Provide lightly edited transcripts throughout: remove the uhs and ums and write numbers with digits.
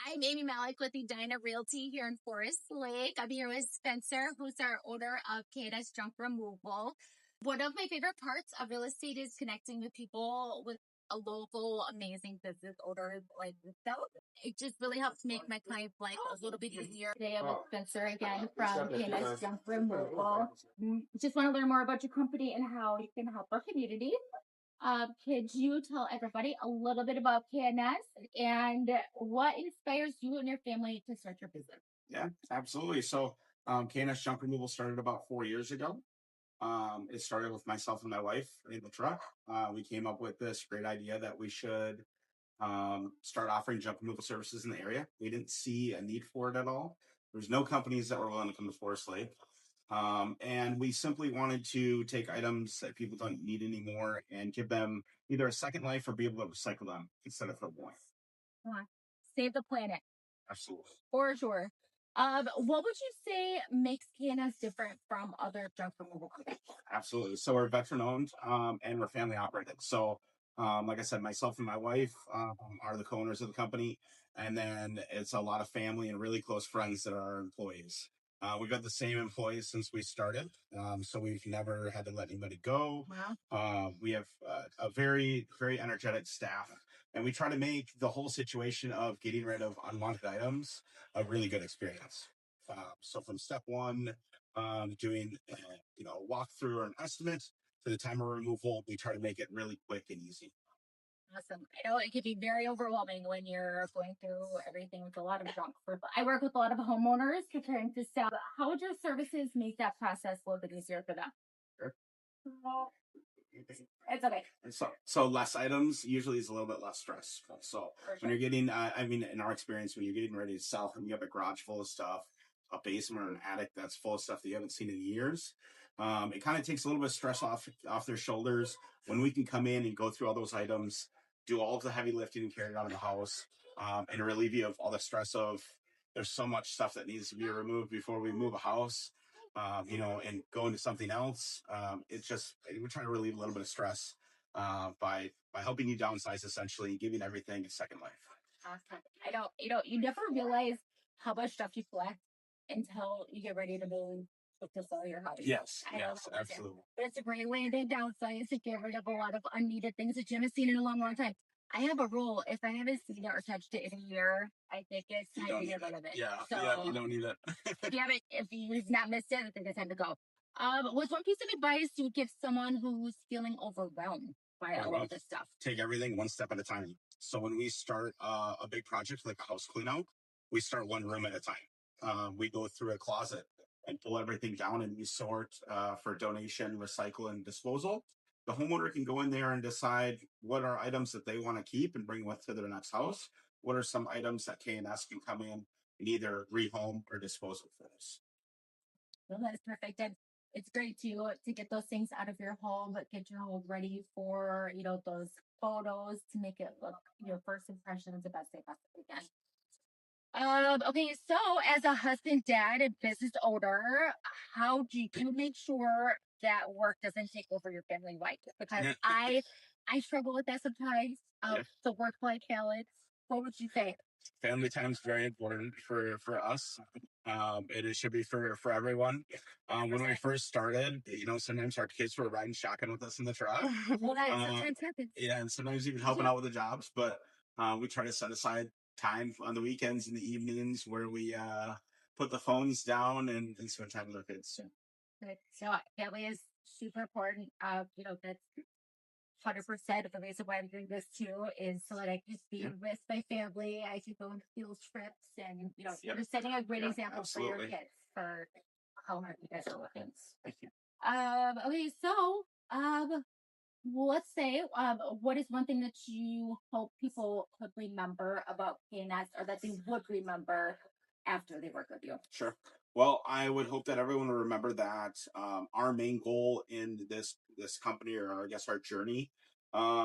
I'm Amy Malik with the Dinah Realty here in Forest Lake. I'm here with Spencer, who's our owner of KNS Junk Removal. One of my favorite parts of real estate is connecting with people with a local, amazing business owner like yourself. It just really helps make my client's life a little bit easier. Today I'm with Spencer again from KNS Junk Removal. Just want to learn more about your company and how you can help our community. Could you tell everybody a little bit about KNS and what inspires you and your family to start your business? Yeah, absolutely. So, KNS Junk Removal started about 4 years ago. It started with myself and my wife in the truck. We came up with this great idea that we should start offering junk removal services in the area. We didn't see a need for it at all. There's no companies that were willing to come to Forest Lake. And we simply wanted to take items that people don't need anymore and give them either a second life or be able to recycle them instead of throwing away. Save the planet. Absolutely. For sure. What would you say makes KNS different from other junk removal companies? Absolutely. So we're veteran owned and we're family operated. So, like I said, myself and my wife are the co-owners of the company. And then it's a lot of family and really close friends that are our employees. We've got the same employees since we started. So we've never had to let anybody go. Wow. We have a very, very energetic staff. And we try to make the whole situation of getting rid of unwanted items a really good experience. So from step one, doing a walkthrough or an estimate to the time of removal, we try to make it really quick and easy. Awesome. I know it can be very overwhelming when you're going through everything with a lot of junk. I work with a lot of homeowners preparing to sell. How would your services make that process a little bit easier for them? Sure. It's okay. So less items usually is a little bit less stress. So when you're getting, in our experience, when you're getting ready to sell and you have a garage full of stuff, a basement or an attic that's full of stuff that you haven't seen in years, it kind of takes a little bit of stress off their shoulders when we can come in and go through all those items, do all of the heavy lifting and carry it out of the house, and relieve you of all the stress of there's so much stuff that needs to be removed before we move a house. And go into something else. We're trying to relieve a little bit of stress by helping you downsize, essentially, giving everything a second life. Awesome. You never realize how much stuff you collect until you get ready to move to sell your house. Yes, absolutely. But it's a great way to downsize to get rid of a lot of unneeded things that you haven't seen in a long, long time. I have a rule. If I haven't seen it or touched it in a year, I think it's time to get rid of it. Yeah, you don't need it. if you've not missed it, I think it's time to go. What's one piece of advice you would give someone who's feeling overwhelmed by all of this stuff? Take everything one step at a time. So when we start a big project like a house cleanout, we start one room at a time. We go through a closet and pull everything down and we sort for donation, recycle, and disposal. The homeowner can go in there and decide what are items that they want to keep and bring with to their next house. What are some items that KNS can come in and either rehome or dispose of for us? Well, that's perfect. And it's great to get those things out of your home, but get your home ready for, those photos to make it look, your first impression is the best they possibly can. Okay, so as a husband, dad, and business owner, how do you make sure that work doesn't take over your family life? Because I struggle with that sometimes. The work-life balance. What would you say? Family time is very important for us. It should be for everyone. When we first started, sometimes our kids were riding shotgun with us in the truck. Well, that sometimes happens. Yeah, and sometimes even helping out with the jobs. But we try to set aside time on the weekends and the evenings where we put the phones down and spend time with our kids. Good. So family is super important. That's 100% of the reason why I'm doing this too is so that I can be with my family. I can go on field trips and, you're setting a great example for your kids for how hard you guys are working. Thank you. Okay, so, let's say, what is one thing that you hope people could remember about KNS or that they would remember after they work with you? Sure. Well, I would hope that everyone will remember that our main goal in this company, or I guess our journey,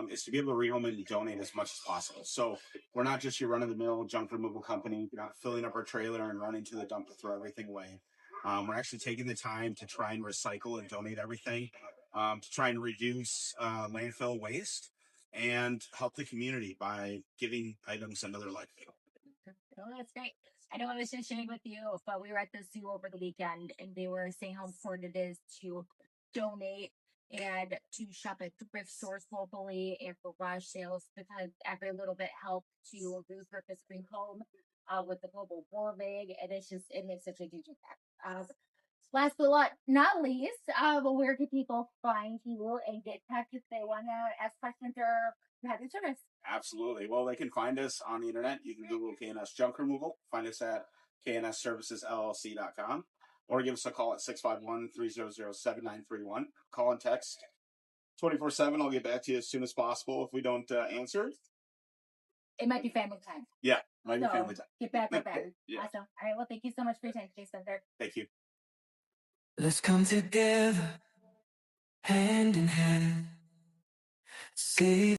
is to be able to rehome and donate as much as possible. So we're not just your run-of-the-mill junk removal company. We're not filling up our trailer and running to the dump to throw everything away. We're actually taking the time to try and recycle and donate everything, to try and reduce landfill waste and help the community by giving items another life. Oh, that's great. I know I was just sharing with you, but we were at the zoo over the weekend and they were saying how important it is to donate and to shop at thrift stores locally and garage sales because every little bit helps to repurpose green home with the global warming. And it makes such a huge impact. Last but not least, where can people find you and get in touch if they want to ask questions or have your service? Absolutely. Well, they can find us on the internet. You can Google KNS Junk Removal. Find us at knsservicesllc.com or give us a call at 651-300-7931. Call and text 24/7. I'll get back to you as soon as possible if we don't answer. It might be family time. Yeah, might be family time. Get back with that. Yeah. Awesome. All right. Well, thank you so much for your time today, Spencer. Thank you. Let's come together, hand in hand. Save